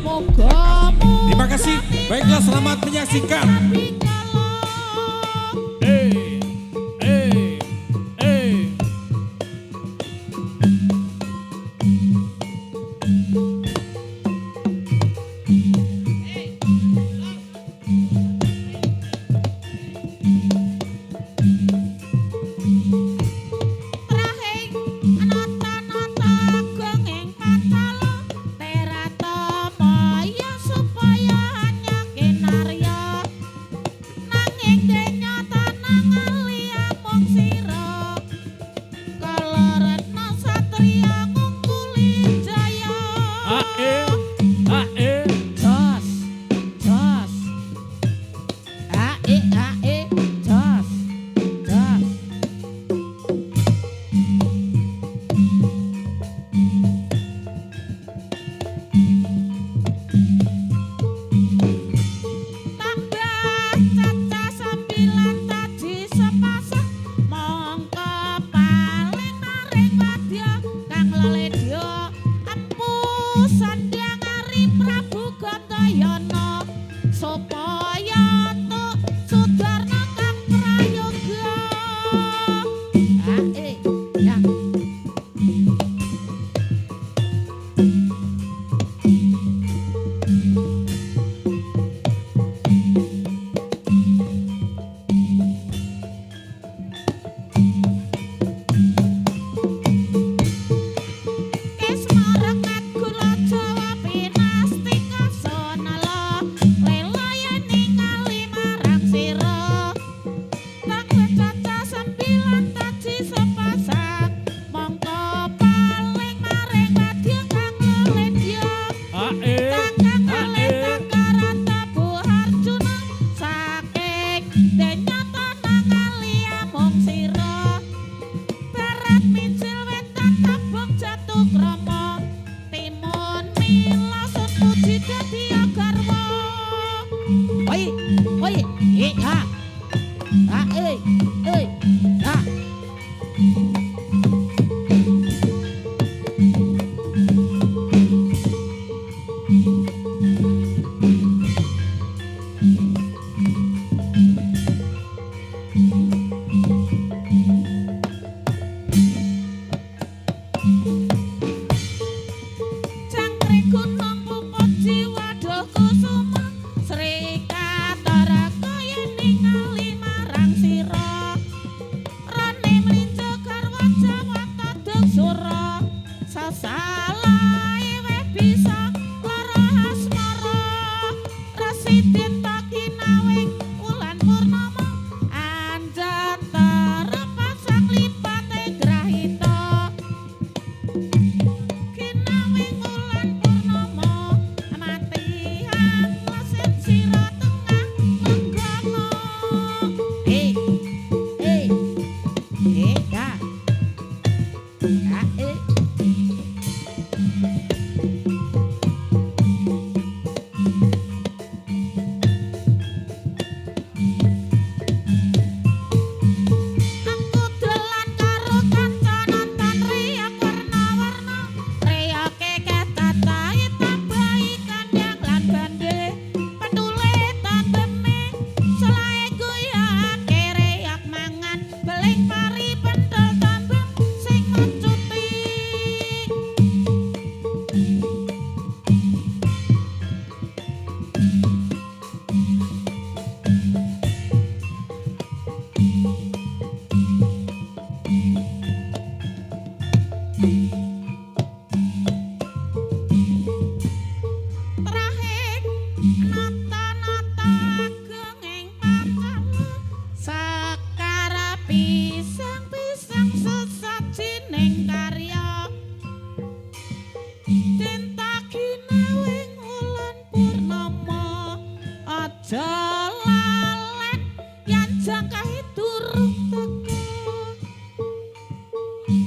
kebahagiaan. Terima kasih. Baiklah, selamat menyaksikan.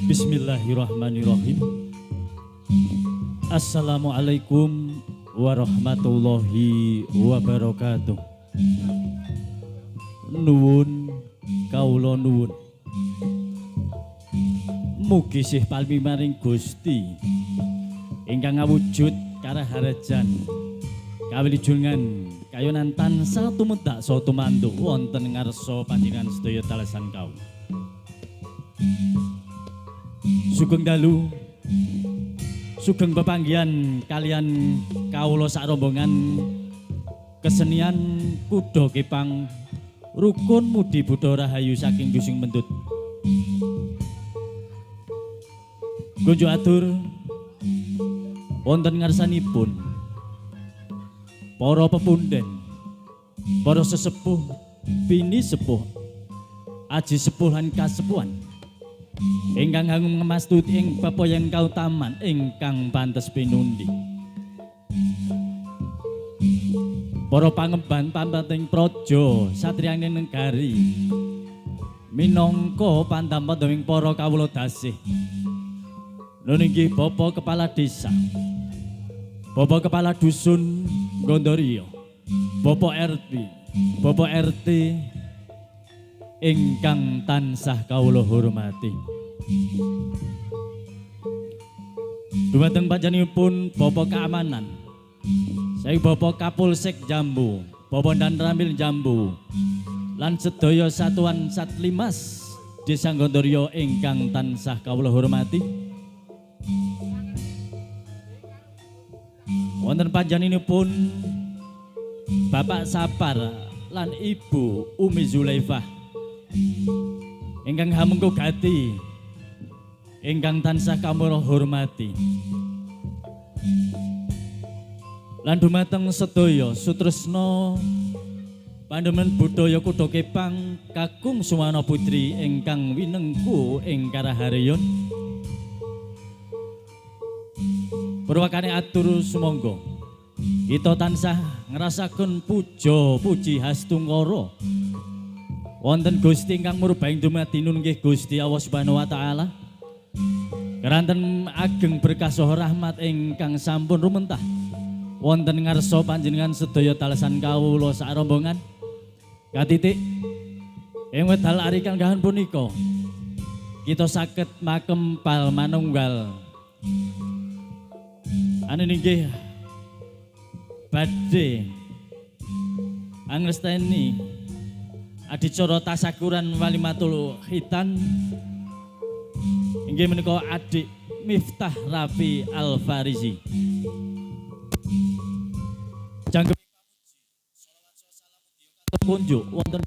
Bismillahirrahmanirrahim. Assalamualaikum warahmatullahi wabarakatuh. Nuwun kawula nuwun. Mugi sih palmi maring Gusti ingkang ngawujud Karaharajan Kawilujengan kayonan tansah tumedak saha tumandu wonten ngarsa panjenengan sedaya talesan kau. Sugeng dalu sugeng pepanggihan kalian kawula sak rombongan kesenian kuda kepang rukun mudi Buddha Rahayu saking Gusing Mendut. Kunjuk atur wonten ngarsanipun para pepunden, para sesepuh, bini sepuh, aji sepuh lan kasepuhan ingkang nganggung ngemastuti ing pepoyan kautaman ingkang pantes pinundi. Para pangemban pampating praja satriyaning negari minangka pandampa dening para kawula dasih. Nun inggih Bapak Kepala Desa, Bapak Kepala Dusun Gondorio, Bapak RT, Bapak RT ingkang tansah kawula hormati. Dumateng panjenenganipun Bapak Keamanan, saya Bapak Kapolsek Jambu, Bapak Dan Ramil Jambu, lan sedaya satuan Satlimas Desa Gondorio ingkang tansah kawula hormati. Wonten panjenenganipun Bapak Sapar lan Ibu Umi Zulaifah ingkang hamengku gati ingkang tansah kawula hormati. Lan dumateng sedaya sutresna pandhemen budaya kuda kepang kakung Suwana Putri ingkang winengku ing Karaharyan. Purwakane atur sumangga kita tansah ngrasaken puja puji hastungkara wonten Gusti ingkang murbaing dumadi nunggih Gusti Allah Subhanahu wa taala. Keranten ageng berkah saha rahmat ingkang sampun rumentah wonten ngarsa panjenengan sedaya talesan kawula sak rombongan. Katitik ing wedal ari kanggahan punika kita saged makempal manunggal inggih badhe angresteni adicara tasakuran walimatul khitan inggih menika adik Miftah Rafi Al-Farizi. Jangkep selawat salam kunjuk wonten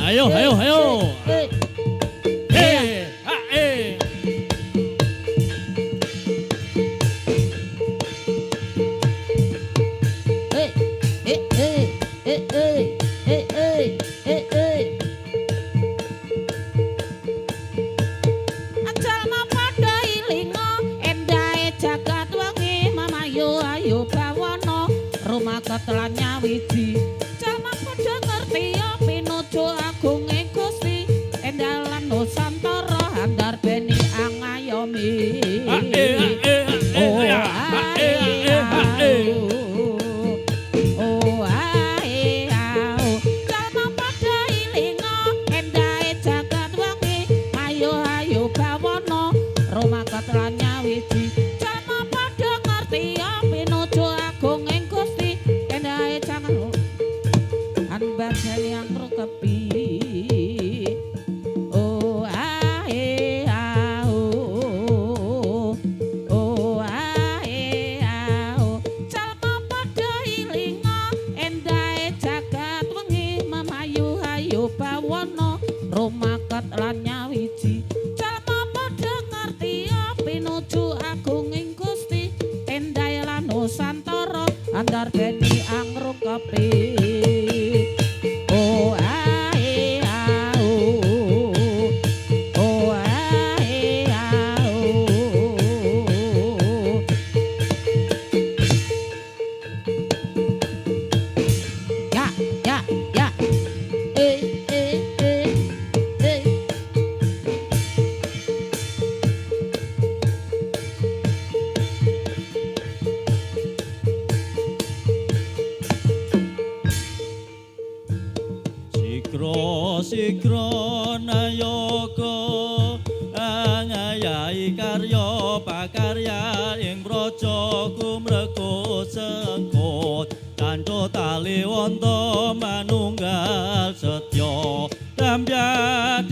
Ayo, ayo, ayo. Telan nyawiji jalma padha ngerti pinuju agung ing Gusti endalan nusantara handar beni angayomi jalma padha ilinga endahe jagat wengi ayo ayo bawana rumaka telan nyawiji jalma padha ngerti pinuju agung ing Gusti Anbasani yang rukepi oh ae oh ae jalma padha ilinga endahe jagat wengi mamayu hayu bawana rumaket lan nyawiji jalma padha ngerti pinuju agung ing Gusti endahe lan nusantara andar beni angrukepi Sikro nayoga angayai karya pakarya ing praja kumrekut sengkut kanca tali wanta manunggal setya dambyat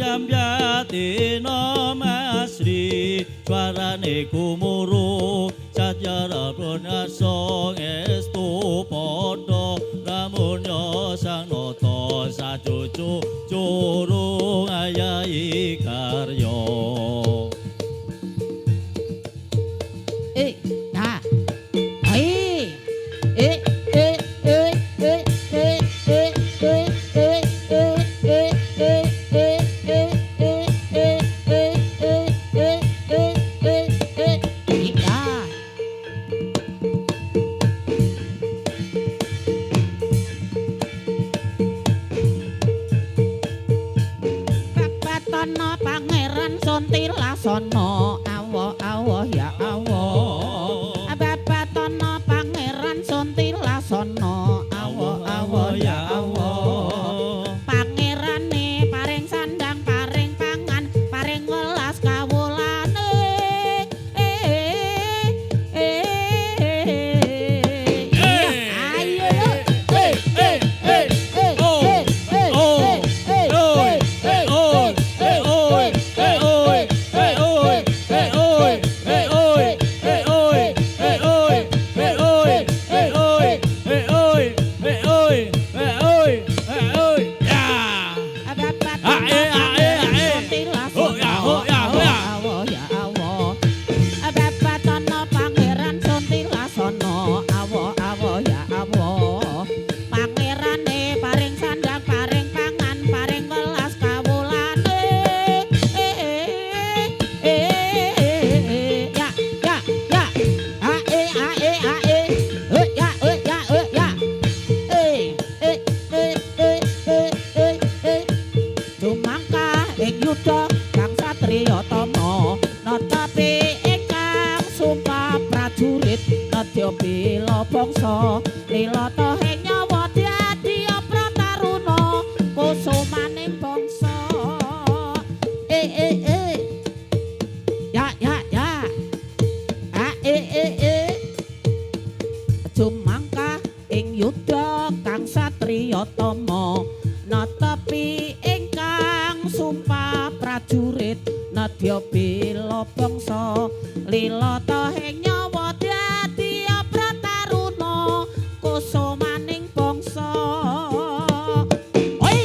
dina masri swarane gumuruh satyara pranasa estu padha lamun sang nata sacucu curung ayahi karya Pangeran Sontilasono awo ya awo Babatono Pangeran Sontilasono awo ya awo Pangerane paring sandang paring pangan paring welas kawulane ayo yuda kang satriya tama netepi ingkang sumpah prajurit nedya bela bangsa lilata ing nyawa dadi prataruna kusumaning bangsa Jumangka ing yuda kang satriya tama netepi ingkang sumpah prajurit nedya bela bangsa lilata ing nyawa dadi prataruna kusumaning bangsa oi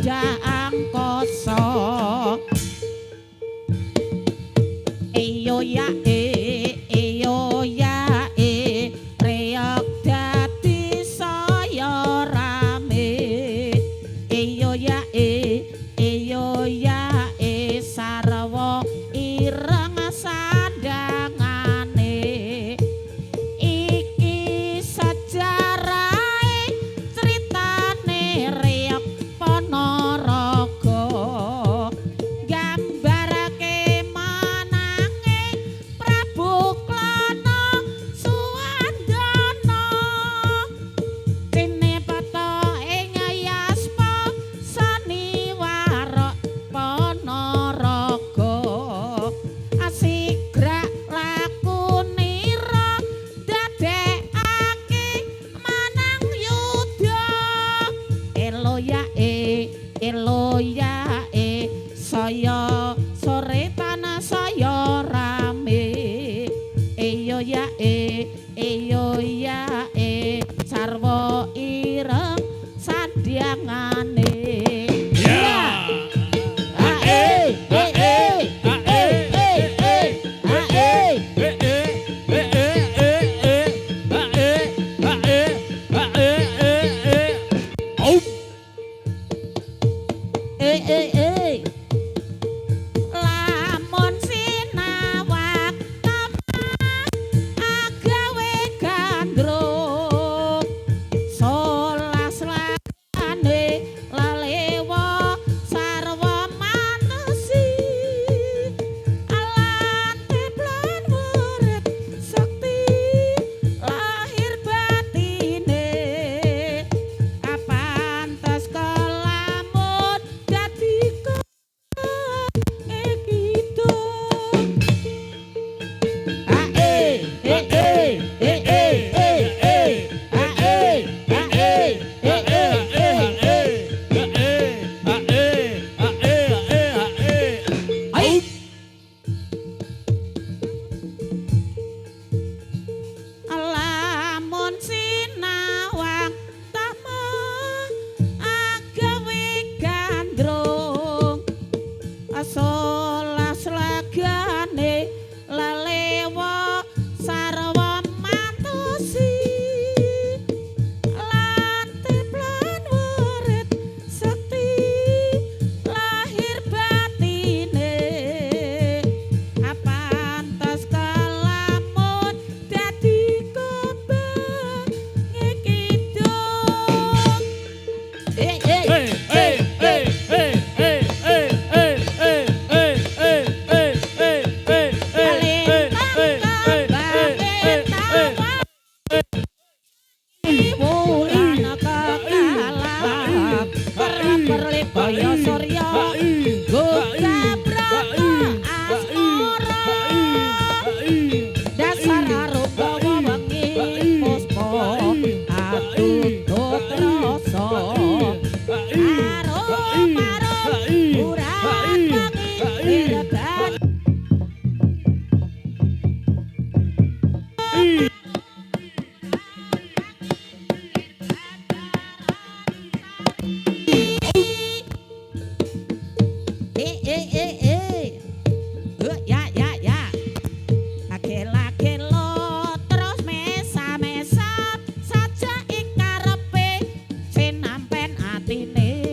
pada angkasa eyo ya reok dadi saya rame eyo ya sarwa ireng sandangane iki sejarahe critane reok Ponorogo gambarake manange Prabu Klana Suwandana tinepata ing yasma saniwara Ponorogo asigrak lakunira dadekake manang yuda elo ya saya sore tanah saya rame eyo ya sarwa ireng sandiangane ya lamun sinawak agawe gandrung solas lagane lalewa sarwa manesi alante plan urip sakti lahir batine apantes kelamun dadi lamun sinawang tama agawe gandrung asolas lagane lalewa sarwa mantusi lante plan urip sakti lahir batine apantes kelamun dadi kembang ngekidung wulan kekalah perlipaya surya gugabrana asmara dasar arupa wengi puspa atutut rasa arum urat wengi irban ya lagi-lagi lo terus mesa-mesa saja ikarepe sinampen atine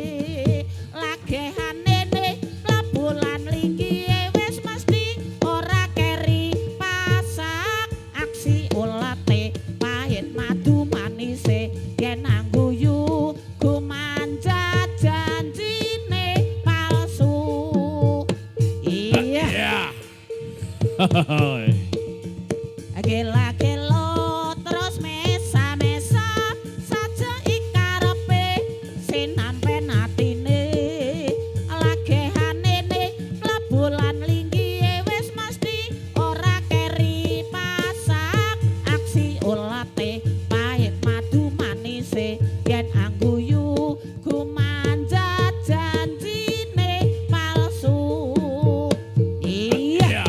lagehanene lebulan linggihe wis mesti ora keri pasak aksi ulate pahit madu manise yen angguyu gumanja janjine palsu iya gela-gelo terus mesa-mesa saja ikarepe sinampen atine lagehanene lebulan linggihe wis mesti ora keri pasak aksi ulate pahit madu manise yen angguyu gumanja janjine palsu iya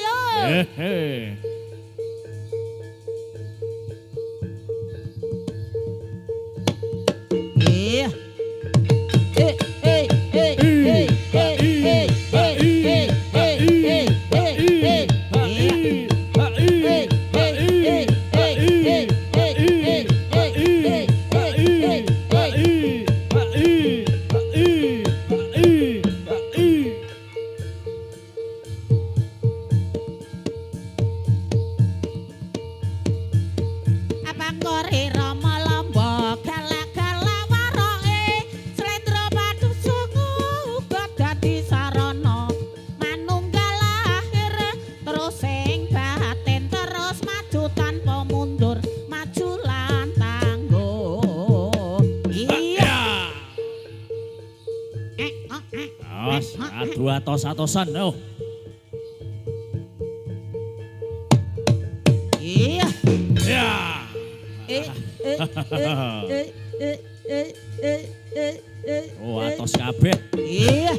yo Hehe. Iya. Abang kore rama lamba galak-galak waroke slendra padu sungu uga dadi sarana manunggal akhir terus sing batin terus maju tanpa mundur maju lan tangguh iya Adu atos-atosan oh. iya Ya. Oh, atos kabeh. Iya.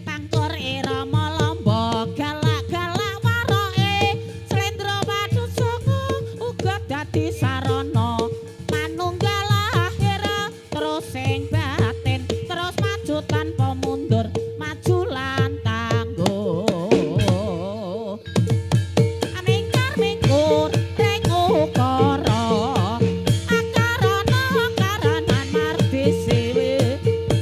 Pangkor irama lamba galak-galak waroke slendra padu sungu uga dadi sarana manunggal akhir terus sing batin terus maju tanpa mundur maju lan tangguh amingkar mingkur reng ukara akarana karanan mardi siwe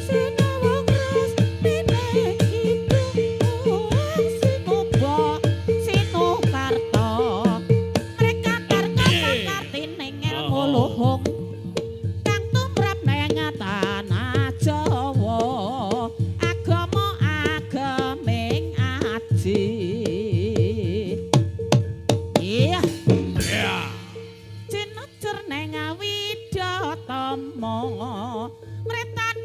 sinawang ras mineng hidup sinuba sinukarta mereka kartining ilmu luhung kang tumrap neng tanah Jawa agama ageming aji iya Cinucur neng Widatama mretan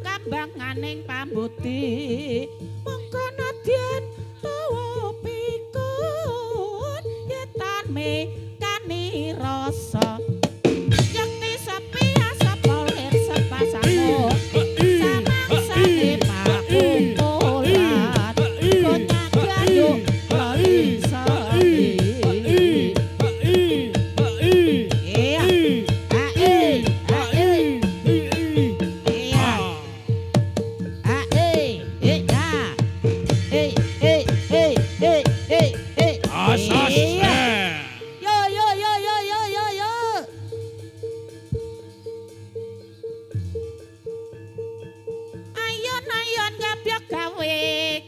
kambanganing pambuti mongko nadyan tawa pikun yetan mekani rasa yakti sepi sapa lir sepasano samang-sange pakumpulan konyak gayung lari iya Ayon-ayon kabeh gawe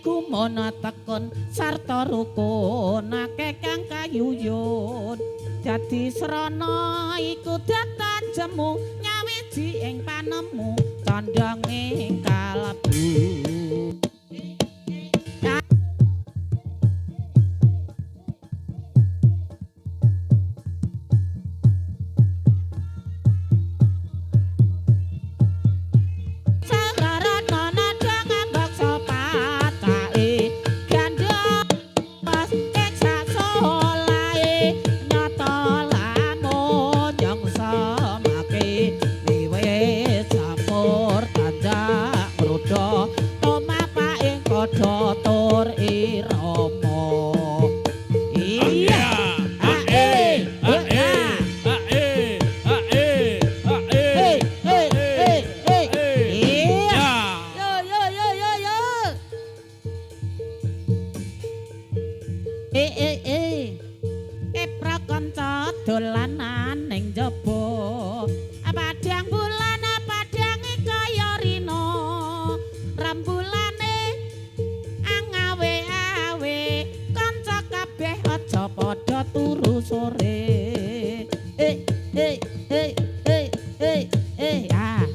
kumana tekun sarta rukun akeh kang kayuyun dadi srana iku datan jemu nyawiji ing panemu condonging kalebu tur irama iya prakanca dolanan ning jaba padang bulan padange kaya rina rembulane angawe-awe kanca kabeh aja padha turu sore ah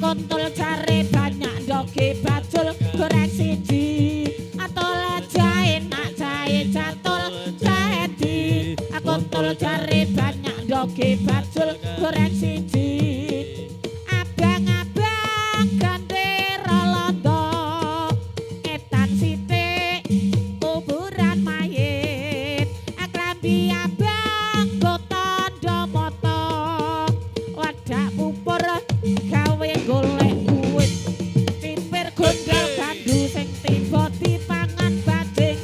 Akontul jare banyak ndoge bajul goreng siji. Atul jahe nak jahe jatul jahe di. Akontul jare banyak ndoge bajul goreng siji. Abang-abang gandera londo etan sithik kuburan mayit. Aklambi abang go tandha mata wadak pupur gawe golek duit. Cipir gondal gandu sing tiba dipangan bajing.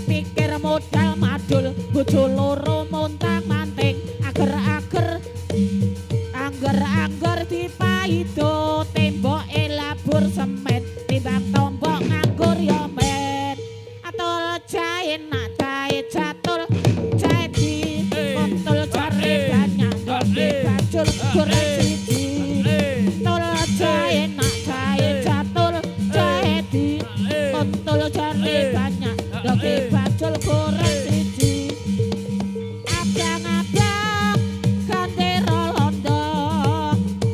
Pikir modal madul bojo loro montang-manting. Angger-angger dipaido temboke labur semen. Timbang tombok nganggur ya men. Atul jahe nak jahe jatul jahe di. Kontul jare banyak ndoge bajul goreng siji. Atul jahe nak jahe jatul jahe di. Kontul jare banyak ndoge bajul goreng siji. Abang-abang gandera londo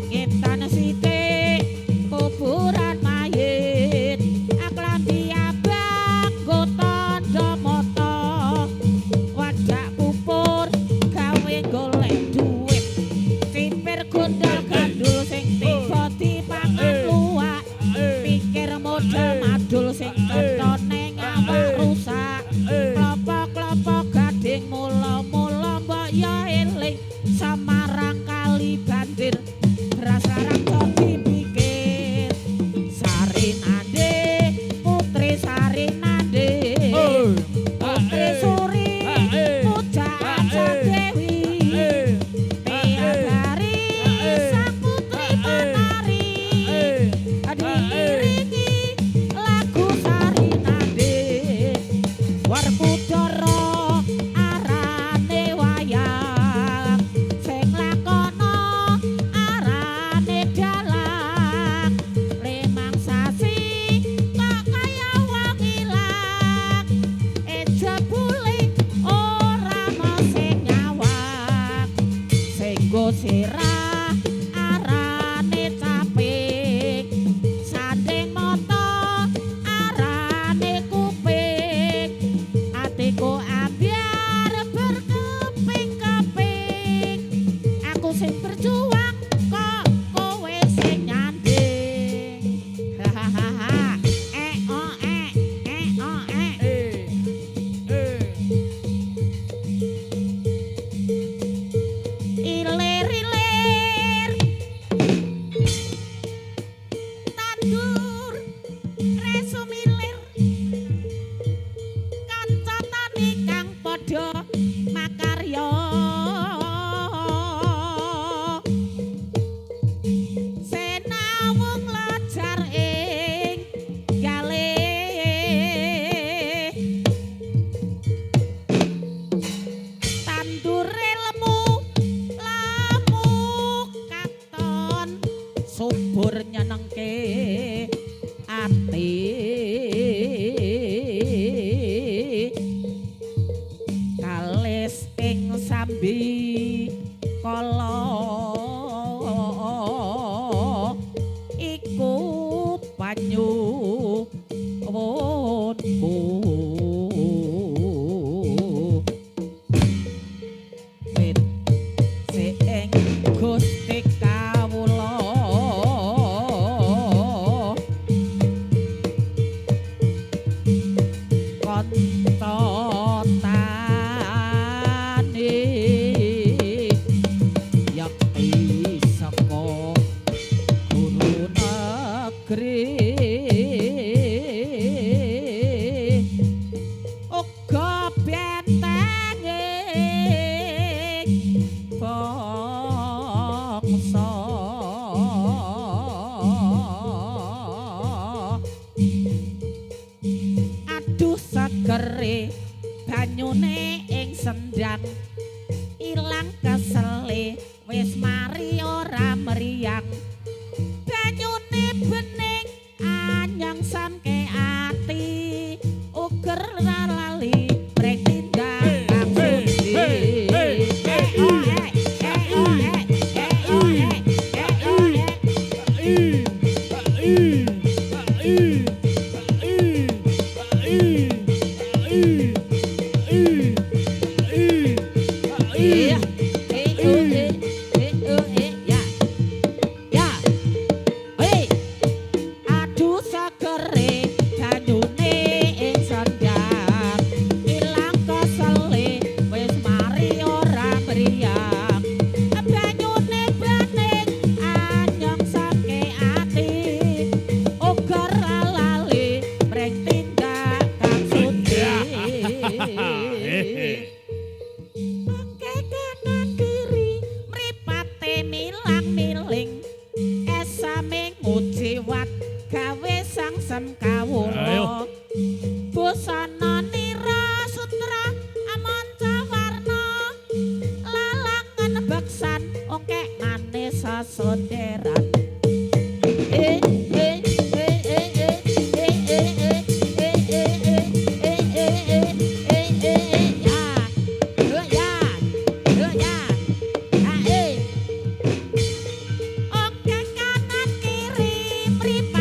ngetan sithik kuburan mayit. Aklambi abang go tandha mata wadak pupur gawe golek duit. Cipir gondal gandul sing tiba dipangan luwak. Pikir modal madul sing contone ngawak rusak. Klopo-klopo gading mula-mula mbok ya eling. Samarang kali banjir beras larang dadi pikir. Sarinande putri Sarinande putri Suri pujaan sang dewi. Tiagari sang putri penari diiringi lagu Sarinande. Werkudara arane wayang sing lakono arane dalang. Lemang sasi kok kaya wong ilang. Jebule ora ana sing nyawang. Sing nggo sirah arane caping. Sanding mata arane kuping. Atiku ambyar berkeping-keping. Aku sing berjuang kok kowe sing nyanding. Hahaha. Oh oh. Ilir-ilir tandur resumilir. Kancatane kang padha makarya. Senawung lajar ing galih. Tandure lemu katon subur nyenengke ati. Kalis ing sambi kala iku banyu wonku. Wit sing Gusti kawula kontotane yakti saka guru negeri. Uga bentenging bangsa. Aduh segere banyune ing sendang. Ilang kesele wis mari ora meriang. Banyune bening anyang samke ati. Uger lali brek tindak langsung di. Iya. Ya. Ya. Hei. Aduh segere banyune ing sandar. Ilang kesele wis mari ora mriyang. Banyune baning anyong sake ati. Uger lali mreng tindak kang suci. Pakai kanan kiri mripate milang-miling esame ngujiwat gawe sangsem kawula Ayo. busana nira sutra amanca warna lalangan beksan ongkekane sasonderan Oke kanan kiri mripate